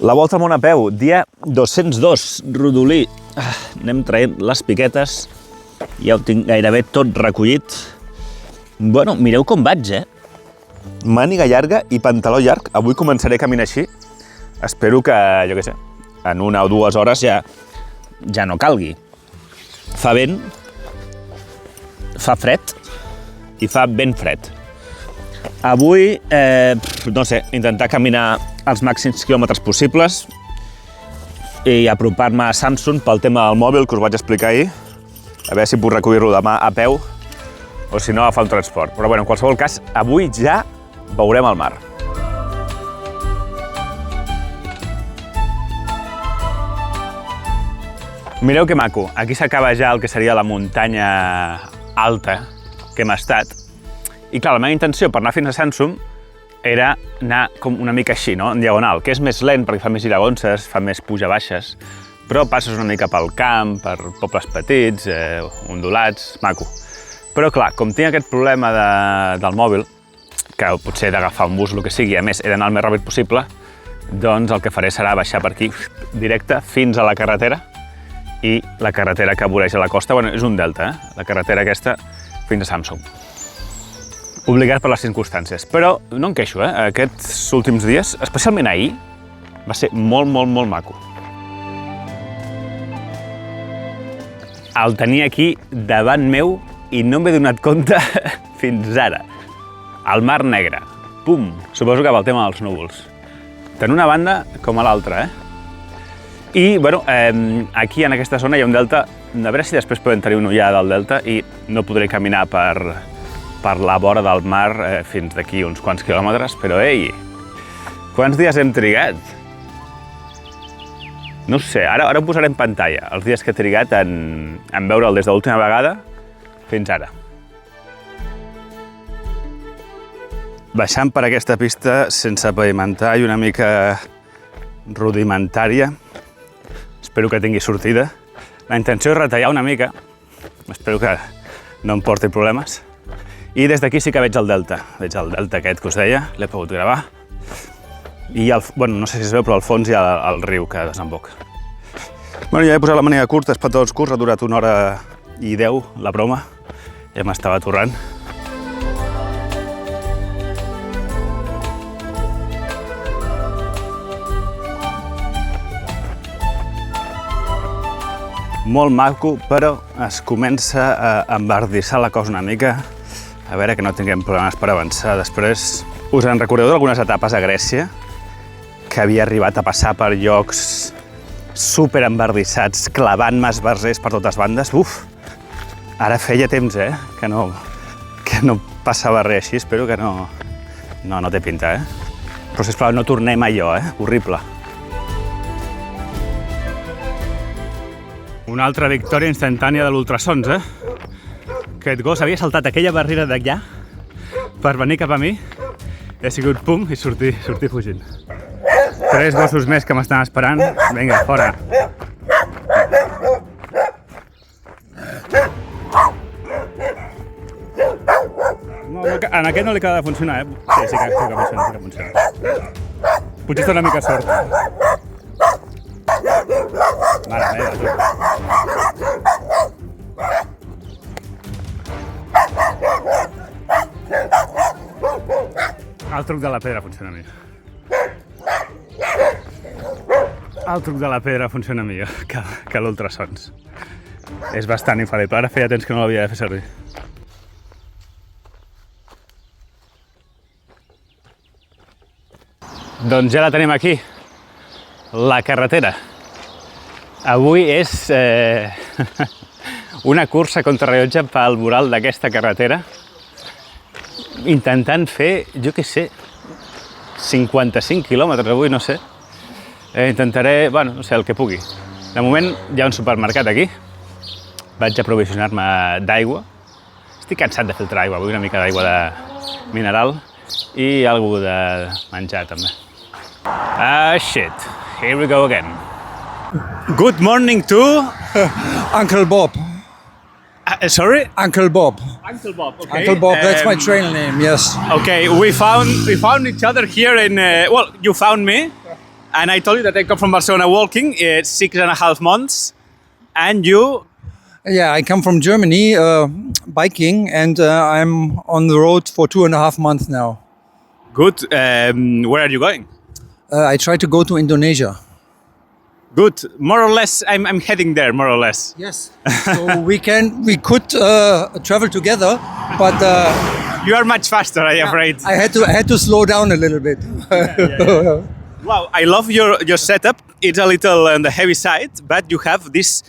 La volta al món a peu, dia 202, rodolí. Anem traient les piquetes, ja ho tinc gairebé tot recollit. Bueno, mireu com vaig, Màniga llarga i pantaló llarg. Avui començaré a caminar així. Espero que, jo què sé, en 1 o 2 hores ja no calgui. Fa vent, fa fred i fa ben fred. Avui, no sé, intentar caminar els màxims quilòmetres possibles i apropar-me a Samsung pel tema del mòbil que us vaig explicar ahir. A veure si puc recollir-lo demà a peu o si no agafar un transport. Però bueno, en qualsevol cas, avui ja veurem el mar. Mireu que maco, aquí s'acaba ja el que seria la muntanya alta que hem estat. I clar, la meva intenció per anar fins a Samsung era anar com una mica així, no? En diagonal, que és més lent perquè fa més giragonses, fa més puja-baixes, però passes una mica pel camp, per pobles petits, ondulats, maco. Però clar, com tinc aquest problema del mòbil, que potser he d'agafar un bus, el que sigui, a més he d'anar el més ràpid possible, doncs el que faré serà baixar per aquí directe fins a la carretera, i la carretera que voreja la costa, bueno, és un delta, la carretera aquesta fins a Samsung. Obligat per les circumstàncies, però no em queixo, Aquests últims dies, especialment ahir, va ser molt, molt, molt maco. El tenia aquí davant meu i no m'he donat compte fins ara. El mar Negre, pum, suposo que va el tema dels núvols. Tant una banda com a l'altra, I, bueno, aquí en aquesta zona hi ha un delta, a veure si després podem tenir una ullada del delta i no podré caminar per la vora del mar fins d'aquí uns quants quilòmetres, però ei, quants dies hem trigat? No ho sé, ara ho posaré en pantalla, els dies que he trigat en veure'l des de l'última vegada fins ara. Baixant per aquesta pista sense pavimentar i una mica rudimentària, espero que tingui sortida. La intenció és retallar una mica, espero que no em porti problemes. I des d'aquí sí que veig el delta aquest que us deia, l'he pogut gravar. I, bueno, no sé si es veu, però al fons hi ha el riu que desemboca. Bueno, ja he posat la màniga curta, els pantalons curts, ha durat 1 hora i 10 la broma, ja m'estava aturrant. Molt maco, però es comença a embardissar la cosa una mica. A veure que no tinguem problemes per avançar. Després us en recordeu d'algunes etapes a Grècia que havia arribat a passar per llocs super embardissats, clavant-me esbarzers per totes bandes. Uf! Ara feia temps, que no passava res així. Espero que no té pinta, Però sisplau, no tornem a allò, Horrible. Una altra victòria instantània de l'ultrasons, Aquest gos havia saltat aquella barrera d'allà per venir cap a mi. He sigut pum i sortir fugint. 3 gossos més que m'estan esperant. Vinga, fora. No, en aquest no li acaba de funcionar, Sí que funciona. Potser està una mica sort. Mare meva, tu. El truc de la pedra funciona millor. El truc de la pedra funciona millor que l'ultrasons. És bastant infal·lible. Ara feia temps que no l'havia de fer servir. Doncs ja la tenim aquí, la carretera. Avui és una cursa contrarrellotge pel voral d'aquesta carretera, intentant fer, jo què sé, 55 quilòmetres avui, no sé. Intentaré, bueno, no sé, el que pugui. De moment hi ha un supermercat aquí. Vaig aprovisionar-me d'aigua. Estic cansat de filtrar aigua, vull una mica d'aigua de mineral i alguna de menjar també. Ah, shit. Here we go again. Good morning to... Uncle Bob. Sorry? Uncle Bob. Uncle Bob, okay. Uncle Bob, that's my trail name, yes. Okay, we found each other here in... well, you found me. And I told you that I come from Barcelona walking. It's 6.5 months. And you? Yeah, I come from Germany biking, and I'm on the road for 2.5 months now. Good. Where are you going? I try to go to Indonesia. Good. More or less, I'm heading there, more or less. Yes. So we could travel together, but You are much faster, I'm afraid. I had to slow down a little bit. Wow, I love your setup. It's a little on the heavy side, but you have these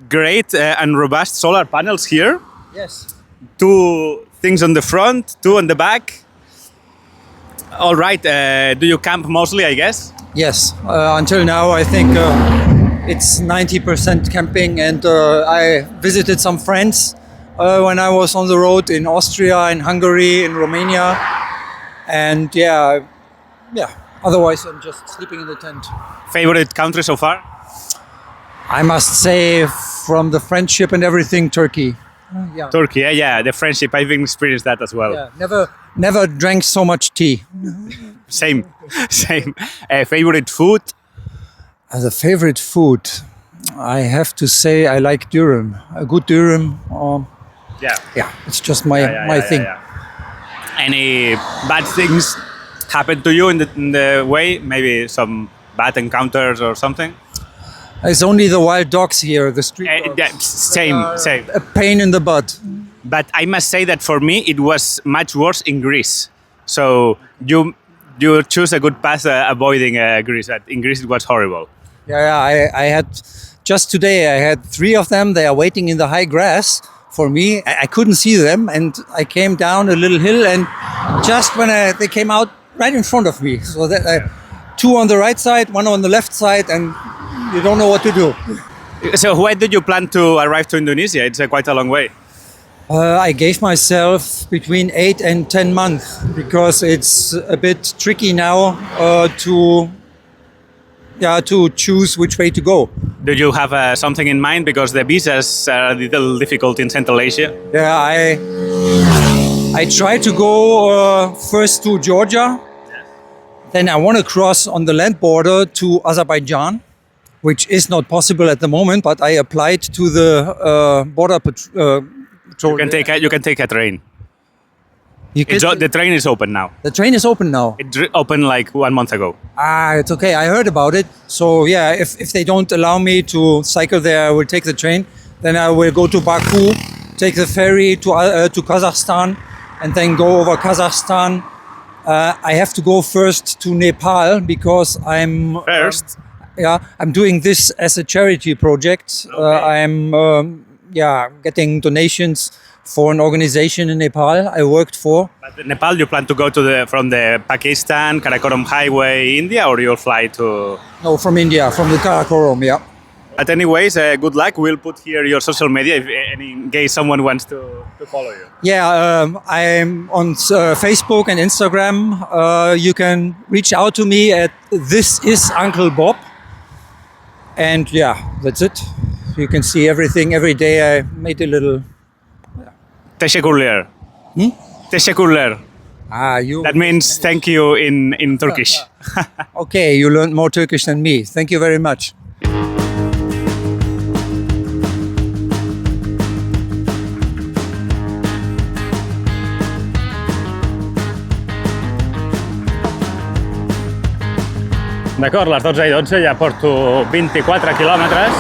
great and robust solar panels here. Yes. 2 things on the front, 2 on the back. All right, do you camp mostly, I guess? Yes. Until now, I think it's 90% camping, and I visited some friends when I was on the road in Austria, in Hungary, in Romania, and yeah. Otherwise, I'm just sleeping in the tent. Favorite country so far? I must say, from the friendship and everything, Turkey. Yeah. Turkey, yeah, the friendship. I've experienced that as well. Yeah. Never drank so much tea. Same. Favorite food? As a favorite food, I have to say I like durum. A good durum. Yeah, It's just my thing. Yeah. Any bad things happen to you in the way? Maybe some bad encounters or something? It's only the wild dogs here, the street dogs. Yeah, same. A pain in the butt. But I must say that for me, it was much worse in Greece. So you choose a good path avoiding Greece. But in Greece, it was horrible. Yeah, I had, just today, I had 3 of them. They are waiting in the high grass for me. I couldn't see them, and I came down a little hill, and just when they came out right in front of me. So that 2 on the right side, 1 on the left side, and you don't know what to do. So when did you plan to arrive to Indonesia? It's quite a long way. I gave myself between 8 and 10 months because it's a bit tricky now to choose which way to go. Do you have something in mind? Because the visas are a little difficult in Central Asia. Yeah, I try to go first to Georgia. Then I want to cross on the land border to Azerbaijan, which is not possible at the moment, but I applied to the border patrol. You can take a train. The train is open now. The train is open now. It opened like 1 month ago. It's okay. I heard about it. So yeah, if they don't allow me to cycle there, I will take the train. Then I will go to Baku, take the ferry to Kazakhstan, and then go over Kazakhstan. I have to go first to Nepal because I'm I'm doing this as a charity project. Okay. I'm getting donations for an organization in Nepal I worked for. But in Nepal, you plan to go from the Pakistan, Karakoram Highway, India, or you'll fly to? No, from India, from the Karakoram, yeah. But anyways, good luck. We'll put here your social media in case someone wants to follow you. Yeah, I'm on Facebook and Instagram. You can reach out to me at This Is Uncle Bob. And yeah, that's it. You can see everything. Every day I made a little... Teşekkürler. Teşekkürler. That means thank you in Turkish. Okay, you learned more Turkish than me. Thank you very much. D'acord, les 12:12 ja porto 24 quilòmetres.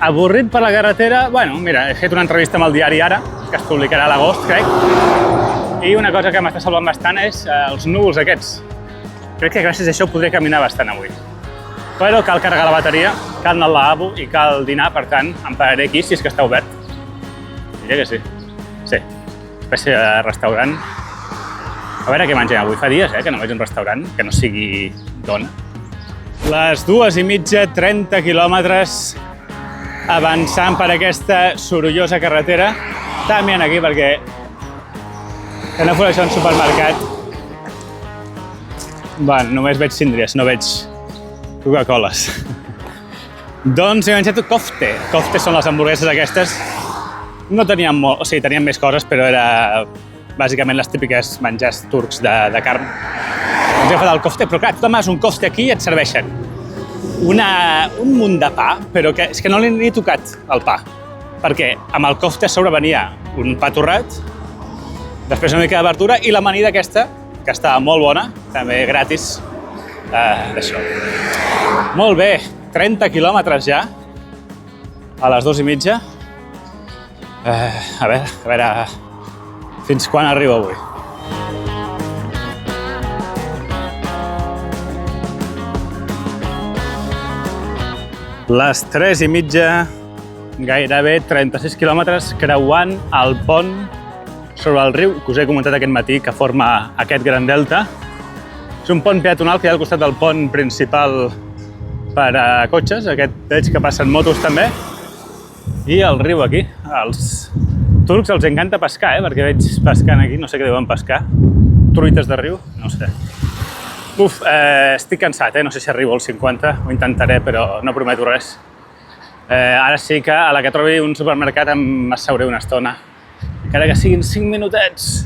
Avorrit per la carretera? Bueno, mira, he fet una entrevista amb el diari Ara, que es publicarà a l'agost, crec. I una cosa que m'està salvant bastant és els núvols aquests. Crec que gràcies a això podré caminar bastant avui. Però cal carregar la bateria, cal anar al lavabo i cal dinar, per tant, em pararé aquí si és que està obert. Diria que sí. Sí, espècie de restaurant. A veure què mengem avui. Fa dies que no vaig a un restaurant que no sigui dona. Les 2:30, 30 quilòmetres avançant per aquesta sorollosa carretera. Estava mirant aquí perquè que no fos això un supermercat. Bueno, només veig síndries, no veig Coca-Coles. Doncs he menjat kofte. Kofte són les hamburgueses aquestes. No teníem molt, o sigui, teníem més coses, però era bàsicament les típiques menjars turcs de carn. Ens he agafat el kofte, però clar, tu demanes un kofte aquí i et serveixen un munt de pa, però que és que no l'he ni tocat, el pa, perquè amb el kofte a sobre venia un pa torrat, després una mica de verdura i l'amanida aquesta, que estava molt bona, també gratis, d'això. Molt bé, 30 quilòmetres ja, a les 2:30. A veure, fins quan arribo avui. Les 3:30, gairebé 36 quilòmetres creuant el pont sobre el riu que us he comentat aquest matí que forma aquest gran delta. És un pont peatonal que hi ha al costat del pont principal per a cotxes, aquest veig que passen motos també, i el riu aquí. Els turcs els encanta pescar, perquè veig pescant aquí, no sé què deuen pescar, truites de riu, no sé. Estic cansat, no sé si arribo als 50, ho intentaré, però no prometo res. Ara sí que a la que trobi un supermercat m'asseuré una estona, encara que siguin 5 minutets.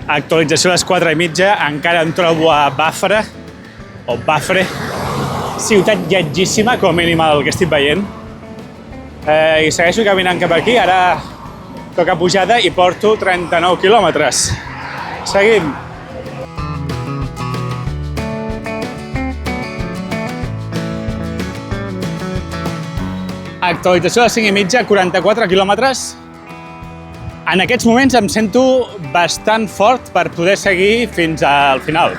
Actualització a les 4:30, encara em trobo a Bafra, o Bafre, ciutat lletgíssima, com a mínim el que estic veient. I segueixo caminant cap aquí, ara toca pujada i porto 39 quilòmetres. Seguim. Actualització a les 5:30, 44 quilòmetres. En aquests moments em sento bastant fort per poder seguir fins al final,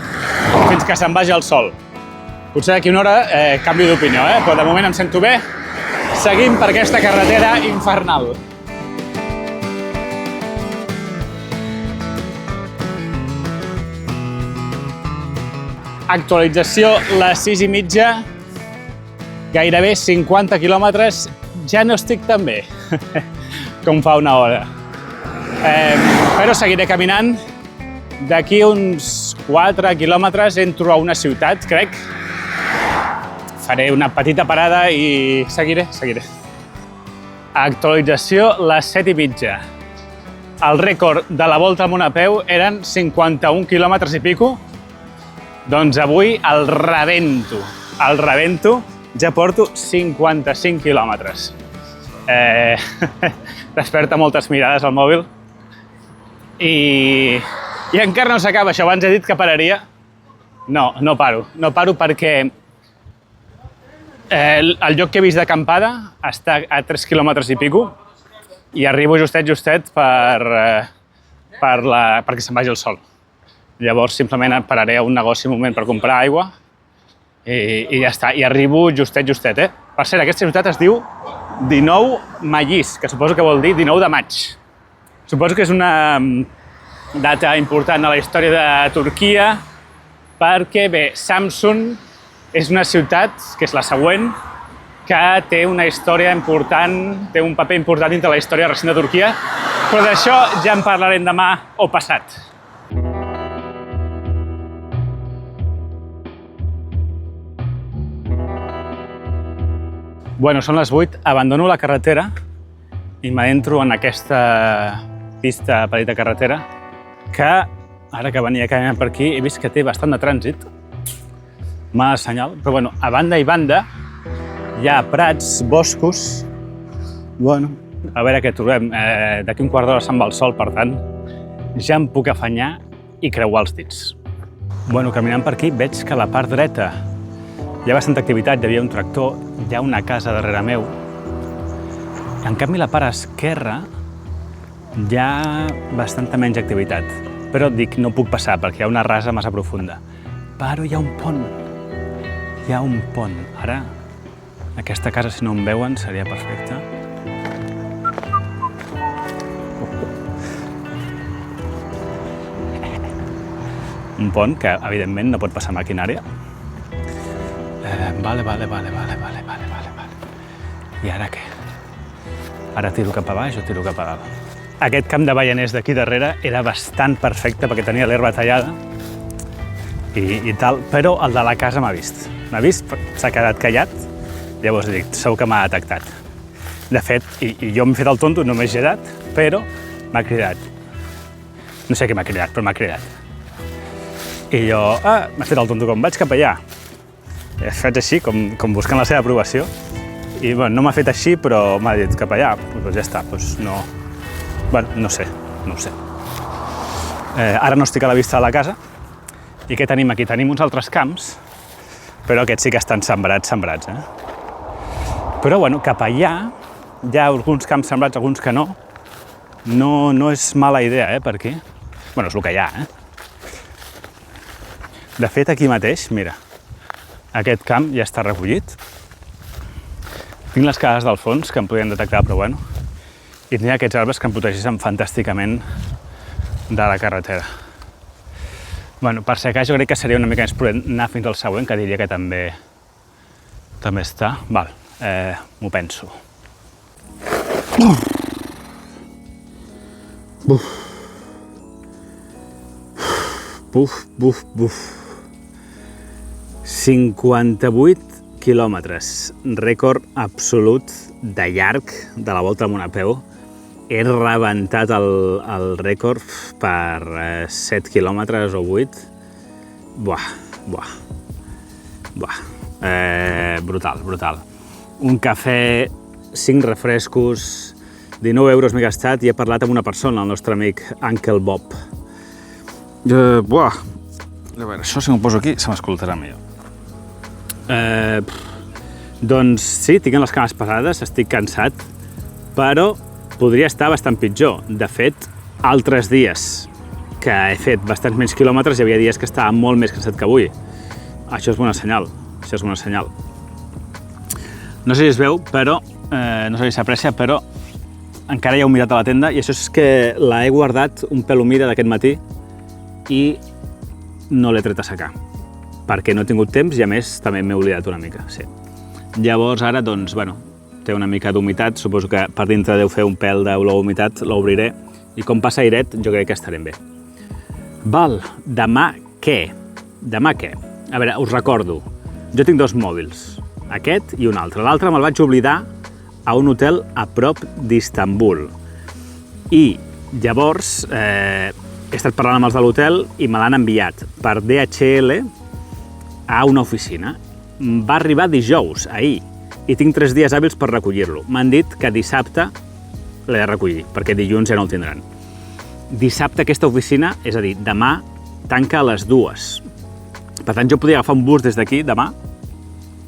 fins que se'n vagi el sol. Potser d'aquí una hora canvio d'opinió, però de moment em sento bé. Seguim per aquesta carretera infernal. Actualització les 6:30, gairebé 50 quilòmetres, ja no estic tan bé, com fa una hora. Però seguiré caminant. D'aquí uns 4 quilòmetres entro a una ciutat, crec. Faré una petita parada i seguiré. Actualització les 7:30. El rècord de la volta al món a peu eren 51 quilòmetres i pico. Doncs avui el rebento. Ja porto 55 quilòmetres. Desperta moltes mirades al mòbil. I encara no s'acaba això. Abans he dit que pararia. No paro perquè el lloc que he vist d'acampada està a 3 quilòmetres i pico i arribo justet perquè se'n vagi el sol. Llavors simplement pararé a un negoci un moment per comprar aigua i ja està. I arribo justet. Per cert, aquesta ciutat es diu 19 Mayıs, que suposo que vol dir 19 de maig. Suposo que és una data important a la història de Turquia perquè, bé, Samsun és una ciutat, que és la següent, que té una història important, té un paper important dintre la història recent de Turquia, però d'això ja en parlarem demà o passat. Bueno, són les 8, abandono la carretera i m'entro en aquesta pista, petita carretera, que ara que venia caminant per aquí he vist que té bastant de trànsit. Mala senyal, però bueno, a banda i banda hi ha prats, boscos. Bueno, a veure què trobem. D'aquí un quart d'hora se'n va el sol, per tant, ja em puc afanyar i creuar els dits. Bueno, caminant per aquí veig que a la part dreta hi ha bastanta activitat, hi havia un tractor, hi ha una casa darrere meu. En canvi, a la part esquerra hi ha bastanta menys activitat. Però dic, no puc passar perquè hi ha una rasa massa profunda. Però hi ha un pont. Hi ha un pont. Ara, aquesta casa, si no em veuen, seria perfecta. Un pont que, evidentment, no pot passar maquinària. Vale. I ara què? Ara tiro cap a baix o tiro cap a dalt? Aquest camp de balleners d'aquí darrere era bastant perfecte perquè tenia l'herba tallada i tal, però el de la casa m'ha vist. M'ha vist, s'ha quedat callat Llavors dic, segur que m'ha detectat. De fet, i jo m'he fet el tonto, no m'he girat, però m'ha cridat. No sé què m'ha cridat, però m'ha cridat. I jo, m'he fet el tonto, com vaig cap allà. Faig així, com buscant la seva aprovació. I bueno, no m'ha fet així, però m'ha dit cap allà. Doncs ja està, doncs no... Bueno, no ho sé. Ara no estic a la vista de la casa. I què tenim aquí? Tenim uns altres camps, però aquests sí que estan sembrats, Però bueno, cap allà hi ha alguns camps sembrats, alguns que no. No és mala idea, per aquí. Bueno, és el que hi ha, De fet, aquí mateix, mira, aquest camp ja està recollit. Tinc les cases del fons, que em podien detectar, però bueno. I tenia aquests arbres que em protegissin fantàsticament de la carretera. Bueno, per si cas, jo crec que seria una mica més prudent anar fins al següent, que diria que també està. Val, m'ho penso. Buf. 58 quilòmetres, rècord absolut de llarg de la Volta al Món a peu. He rebentat el rècord per 7 quilòmetres o 8. Brutal. Un cafè, 5 refrescos, 19 euros m'he gastat i he parlat amb una persona, el nostre amic Uncle Bob. A veure, això si m'ho poso aquí se m'escoltarà millor. Doncs sí, tinc les cames pesades, estic cansat, però podria estar bastant pitjor. De fet, altres dies que he fet bastants menys quilòmetres, hi havia dies que estava molt més cansat que avui. Això és bona senyal, No sé si es veu, però, no sé si s'aprecia, però encara hi ha humitat a la tenda, i això és que la he guardat un pèl humida d'aquest matí i no l'he tret a secar, perquè no he tingut temps i a més també m'he oblidat una mica, sí. Llavors ara, doncs, bueno, té una mica d'humitat, suposo que per dintre deu fer un pèl d'olor a humitat, l'obriré i com passa airet jo crec que estarem bé. Val, demà què? A veure, us recordo, jo tinc 2 mòbils, aquest i un altre. L'altre me'l vaig oblidar a un hotel a prop d'Istanbul i llavors he estat parlant amb els de l'hotel i me l'han enviat per DHL a una oficina. Va arribar dijous, ahir, i tinc 3 dies hàbils per recollir-lo. M'han dit que dissabte l'he de recollir, perquè dilluns ja no el tindran. Dissabte aquesta oficina, és a dir, demà, tanca a les 2. Per tant, jo podria agafar un bus des d'aquí demà,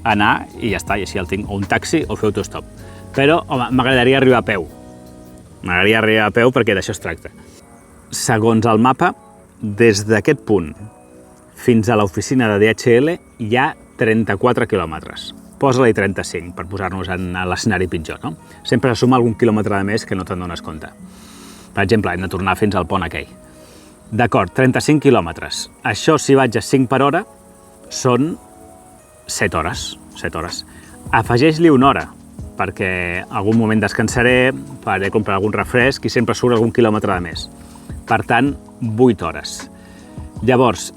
anar i ja està, i així el tinc, o un taxi o fer autostop. Però, home, m'agradaria arribar a peu. Perquè d'això es tracta. Segons el mapa, des d'aquest punt fins a l'oficina de DHL hi ha 34 quilòmetres. Posa-li 35 per posar-nos en l'escenari pitjor, no? Sempre se suma algun quilòmetre de més que no te'n dones compte. Per exemple, hem de tornar fins al pont aquell. D'acord, 35 quilòmetres. Això, si vaig a 5 per hora, són 7 hores. Afegeix-li una hora, perquè algun moment descansaré, faré comprar algun refresc i sempre surt algun quilòmetre de més. Per tant, 8 hores. Llavors,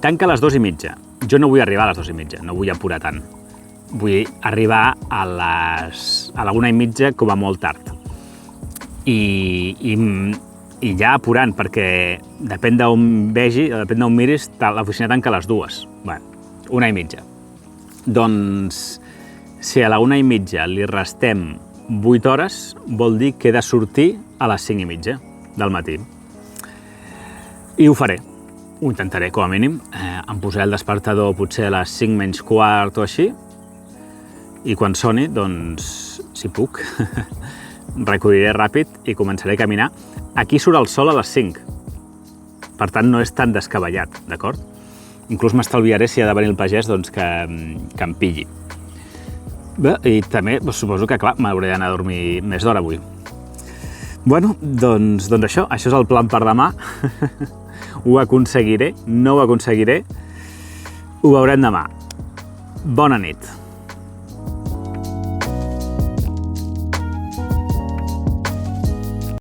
tanca a les 2:30. Jo no vull arribar a les 2:30, no vull apurar tant. Vull arribar a la 1:30 com a molt tard. I ja apurant, perquè depèn d'on vegi, depèn d'on miris, l'oficina tanca a les 2. Bé, 1:30. Doncs, si a la 1:30 li restem 8 hores, vol dir que he de sortir a les 5:30 del matí. I ho faré. Ho intentaré, com a mínim. Em posaré el despertador potser a les 5 menys quart o així. I quan soni, doncs, si puc, recolliré ràpid i començaré a caminar. Aquí surt el sol a les 5. Per tant, no és tan descabellat, d'acord? Inclús m'estalviaré, si ha de venir el pagès, doncs que em pilli. Bé, i també suposo que, clar, m'hauré d'anar a dormir més d'hora avui. Bueno, doncs això és el plan per demà. Ho aconseguiré, no ho aconseguiré, ho veurem demà. Bona nit.